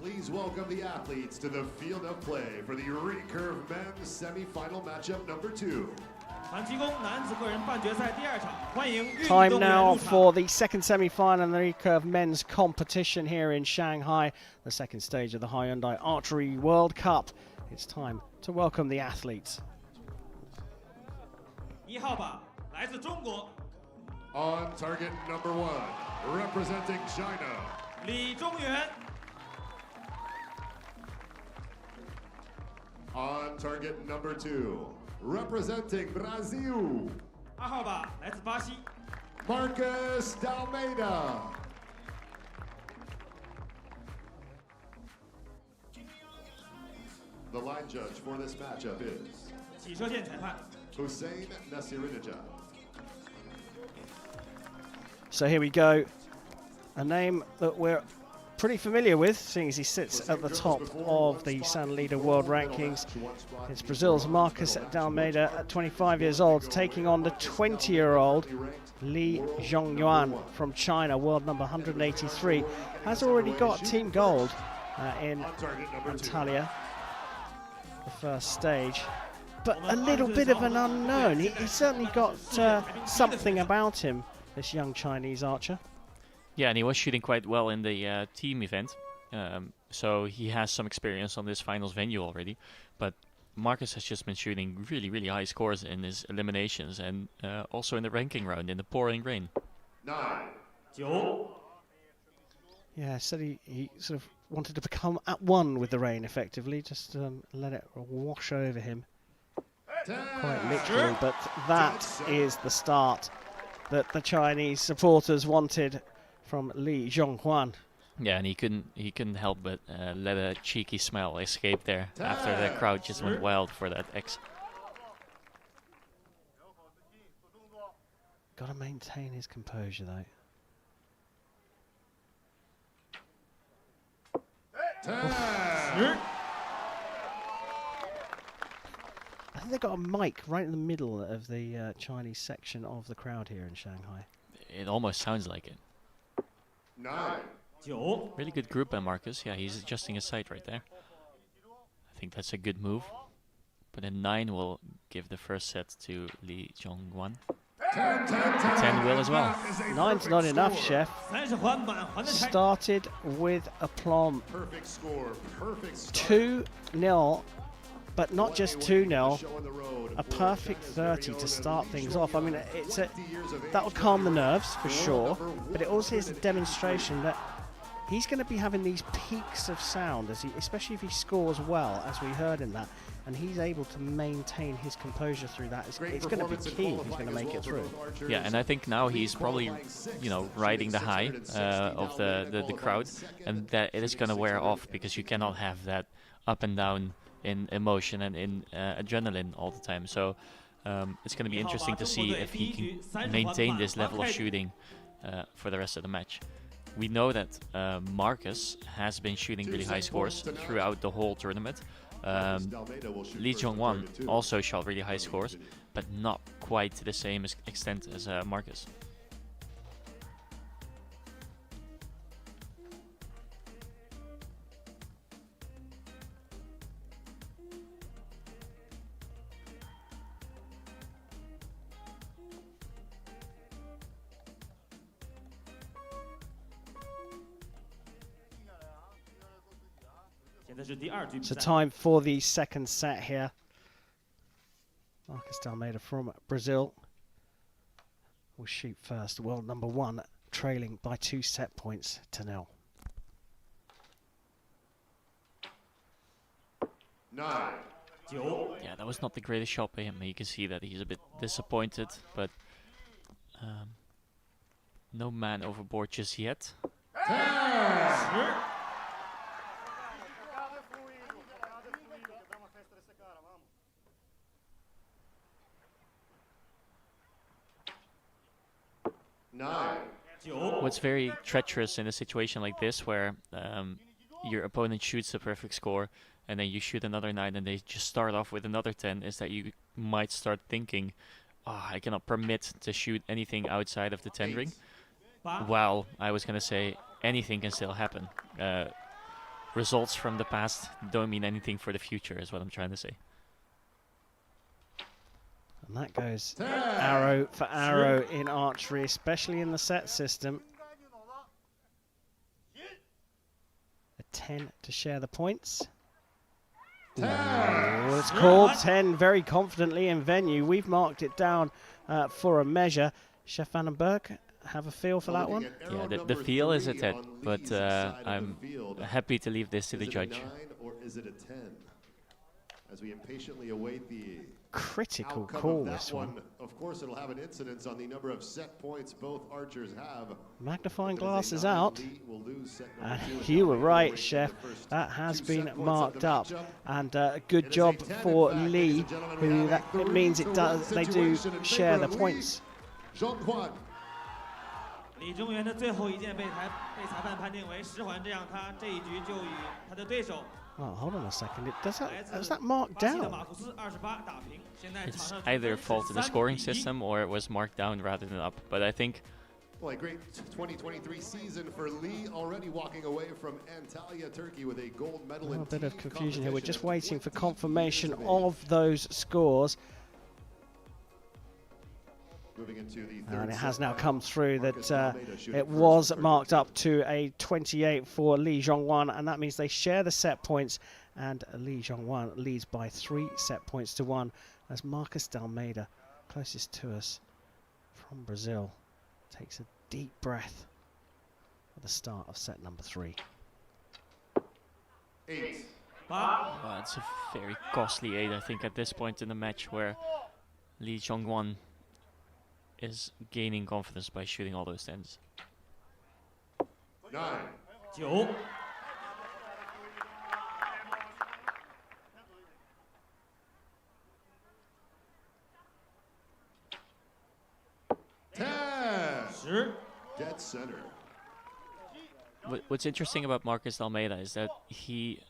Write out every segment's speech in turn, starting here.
Please welcome the athletes to the field of play for the recurve men's semifinal matchup number 2. Time now for the second semi-final in the recurve men's competition here in Shanghai, the second stage of the Hyundai Archery World Cup. It's time to welcome the athletes. On target number 1, representing China, Zhongyuan. On target number 2, representing Brazil, 2号吧，来自巴西。 Marcus D'Almeida. The line judge for this matchup is 起射线裁判 Hussein Nasirinija. So here we go, a name that we're pretty familiar with, seeing as he sits at the top of the San Leader World Rankings. It's Brazil's Marcus D'Almeida at 25 years old, taking on the 20-year-old Zhongyuan from China, world number 183. Has already got team gold in Antalya, the first stage. But a little bit of an unknown. He's certainly got something about him, this young Chinese archer. Yeah, and he was shooting quite well in the team event, so he has some experience on this finals venue already. But Marcus has just been shooting really, really high scores in his eliminations and also in the ranking round in the pouring rain. 9. 9 Yeah, said he sort of wanted to become at one with the rain, effectively, just let it wash over him, quite literally. But that is the start that the Chinese supporters wanted from Zhongyuan. Yeah, and he couldn't help but let a cheeky smile escape there after the crowd just went wild for that X. Got to maintain his composure, though. 10. I think they've got a mic right in the middle of the Chinese section of the crowd here in Shanghai. It almost sounds like it. 9. 9 Really good group by Marcus. Yeah, he's adjusting his sight right there. I think that's a good move. But then 9 will give the first set to Zhongyuan. 10 will as well. 9's not enough, chef. 30环满环的开。 Started with aplomb. Perfect score, perfect start. 2-0, but not just 2-0. A perfect 30 to start things off. I mean, that will calm the nerves for sure, but it also is a demonstration that he's going to be having these peaks of sound, especially if he scores well, as we heard in that, and he's able to maintain his composure through that. It's going to be key if he's going to make it through. Yeah, and I think now he's probably, riding the high of the crowd, and that it is going to wear off because you cannot have that up and down in emotion and in adrenaline all the time. So it's going to be interesting to see if he can maintain this level of shooting for the rest of the match. We know that Marcus has been shooting really high scores throughout the whole tournament. Zhongyuan also shot really high scores, but not quite to the same extent as Marcus. So time for the second set here. Marcus D'Almeida from Brazil will shoot first. World number 1 trailing by 2 set points to 0. 9. 9 Yeah, that was not the greatest shot by him. You can see that he's a bit disappointed, but no man overboard just yet. 10. 9. What's very treacherous in a situation like this, where your opponent shoots a perfect score and then you shoot another 9 and they just start off with another 10, is that you might start thinking, oh, I cannot permit to shoot anything outside of the 10 ring. Well, I was going to say anything can still happen. results from the past don't mean anything for the future, is what I'm trying to say. And that goes arrow for arrow in archery, especially in the set system. A 10 to share the points. Oh, it's called 10 very confidently in venue. We've marked it down for a measure. Chef Vandenberg, have a feel for that one? Yeah, the feel is a 10, but I'm happy to leave this to the judge. Or is it a 10? As we impatiently await the Critical call, this one. Of course, it'll have an incidence on the number of set points both archers have. Magnifying glass is out. And You you were right, Chef. That has been marked up. And a good job for Lee, who it means they do share the points. Zhongyuan. 李中原的最后一箭被裁判判定为实环，这样他这一局就与他的对手 Oh, hold on a second. Was that marked down? It's either fault in the scoring system or it was marked down rather than up. But I think... Well, a great 2023 season for Lee, already walking away from Antalya, Turkey with a gold medal. A bit of confusion here. We're just waiting for confirmation of those scores. And it has now come through that it was marked up to a 28 for Li Zhongyuan, and that means they share the set points, and Li Zhongyuan leads by 3 set points to 1 as Marcus D'Almeida, closest to us from Brazil, takes a deep breath at the start of set number 3. 8. Well, it's a very costly 8, I think, at this point in the match, where Li Zhongyuan is gaining confidence by shooting all those 10s. 9. 9 10. 10 Dead center. What's interesting about Marcus D'Almeida is that he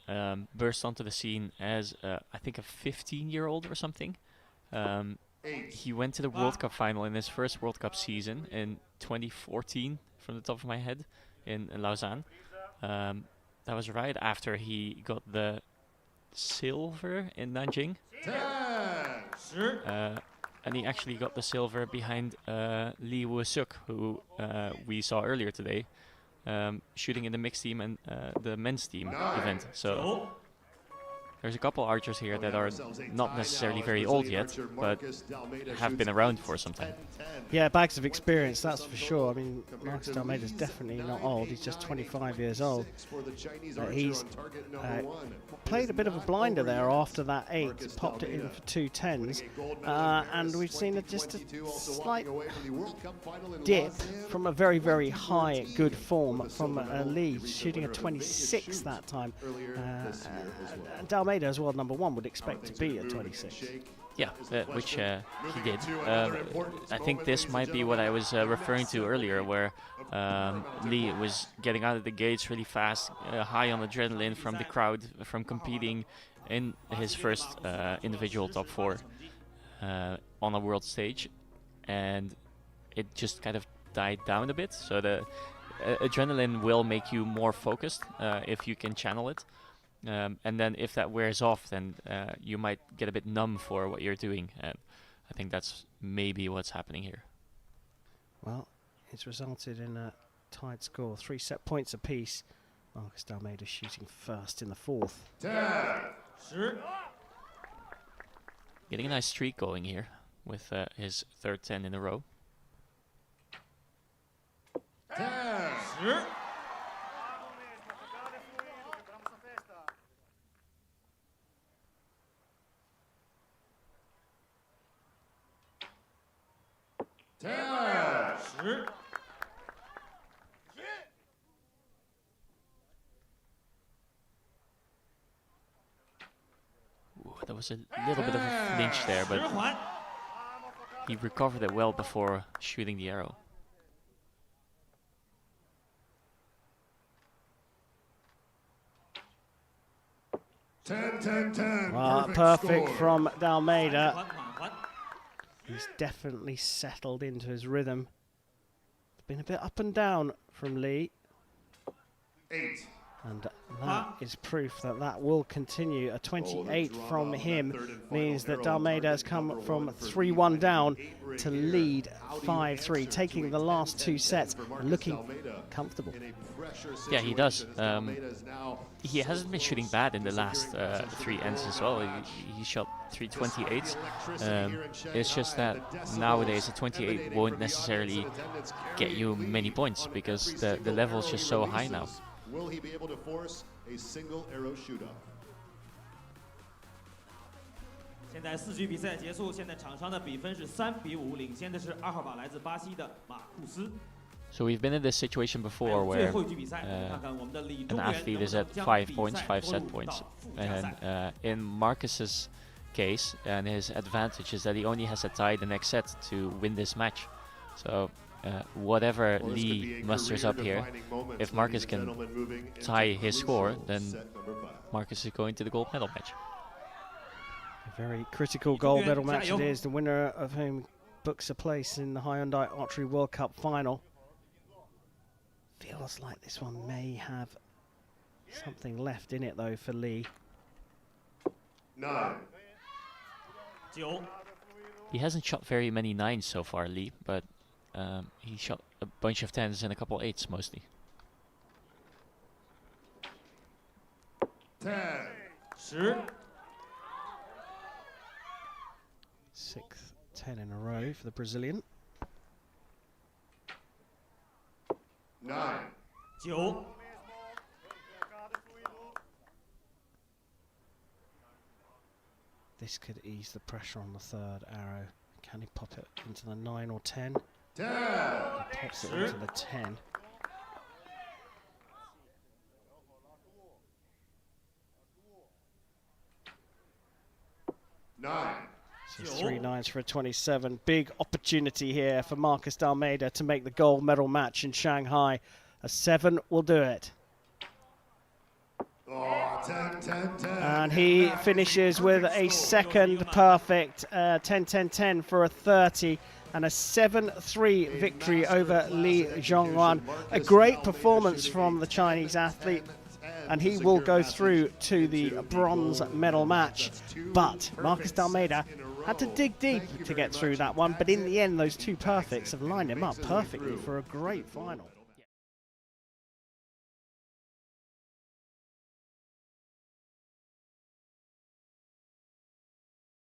burst onto the scene as, I think, a 15-year-old or something. He went to the World Cup final in his first World Cup season in 2014, from the top of my head, in Lausanne. That was right after he got the silver in Nanjing. 10. And he actually got the silver behind Lee Woo-suk, who we saw earlier today, shooting in the mixed team and the men's team event. So there's a couple archers here that are not necessarily very old yet, but have been around for some time. Yeah, bags of experience, that's for sure. I mean, Marcus D'Almeida is definitely not old. He's just 25 years old. He's played a bit of a blinder there after that 8, popped it in for 2 10s, and we've seen just a slight dip from a very, very high good form from Lee, shooting a 26 that time. D'Almeida as well, number 1, would expect to be at 26. Yeah, which he did. I think this might be what I was referring to earlier, where Lee was getting out of the gates really fast, high on adrenaline from the crowd, from competing in his first individual top 4 on a world stage, and it just kind of died down a bit. So the adrenaline will make you more focused if you can channel it. And then if that wears off, then you might get a bit numb for what you're doing. And I think that's maybe what's happening here. Well, it's resulted in a tied score, 3 set points apiece. Marcus D'Almeida shooting first in the 4th. 10. Getting a nice streak going here with his 3rd 10 in a row. 10. 10. Ooh, that was a little bit of a flinch there, but he recovered it well before shooting the arrow. 10. Perfect from D'Almeida. He's definitely settled into his rhythm. It's been a bit up and down from Lee. 8. And that is proof that that will continue. A 28 from him means that Dalmeida has come from 3-1 down to lead 5-3, taking the last 2 sets and looking comfortable. Yeah, he does. He hasn't been shooting bad in the last 3 ends as well. He shot 328. It's just that nowadays a 28 won't necessarily get you many points because the level is just so high now. Will he be able to force a single arrow shootout? 现在4局比赛结束，现在场上的比分是3-5，领先的是2号靶来自巴西的马库斯。 So we've been in this situation before where an athlete is at 5 points, 5 set points, and in Marcus's case, and his advantage is that he only has to tie the next set to win this match. So whatever Lee musters up here, if Marcus can tie his score, then Marcus is going to the gold medal match. A very critical gold medal match it is, the winner of whom books a place in the Hyundai Archery World Cup final. Feels like this one may have something left in it though for Lee. 9. He hasn't shot very many 9s so far, Lee, but he shot a bunch of 10s and a couple 8s mostly. 10. 10. 6th 10 in a row for the Brazilian. 9. 9. This could ease the pressure on the 3rd arrow. Can he pop it into the 9 or 10? 10. He pops it into the 10. So 3 9s for a 27. Big opportunity here for Marcus Dalmeida to make the gold medal match in Shanghai. A 7 will do it. Oh, 10, 10, 10. And he finishes with a second perfect 10-10-10 for a 30 and a 7-3 victory over Li Zhongyuan. A great performance from the Chinese athlete, and he will go through to the bronze medal match. But Marcus Dalmeida had to dig deep to get through that one, but in the end those 2 perfects have lined him up perfectly for a great final.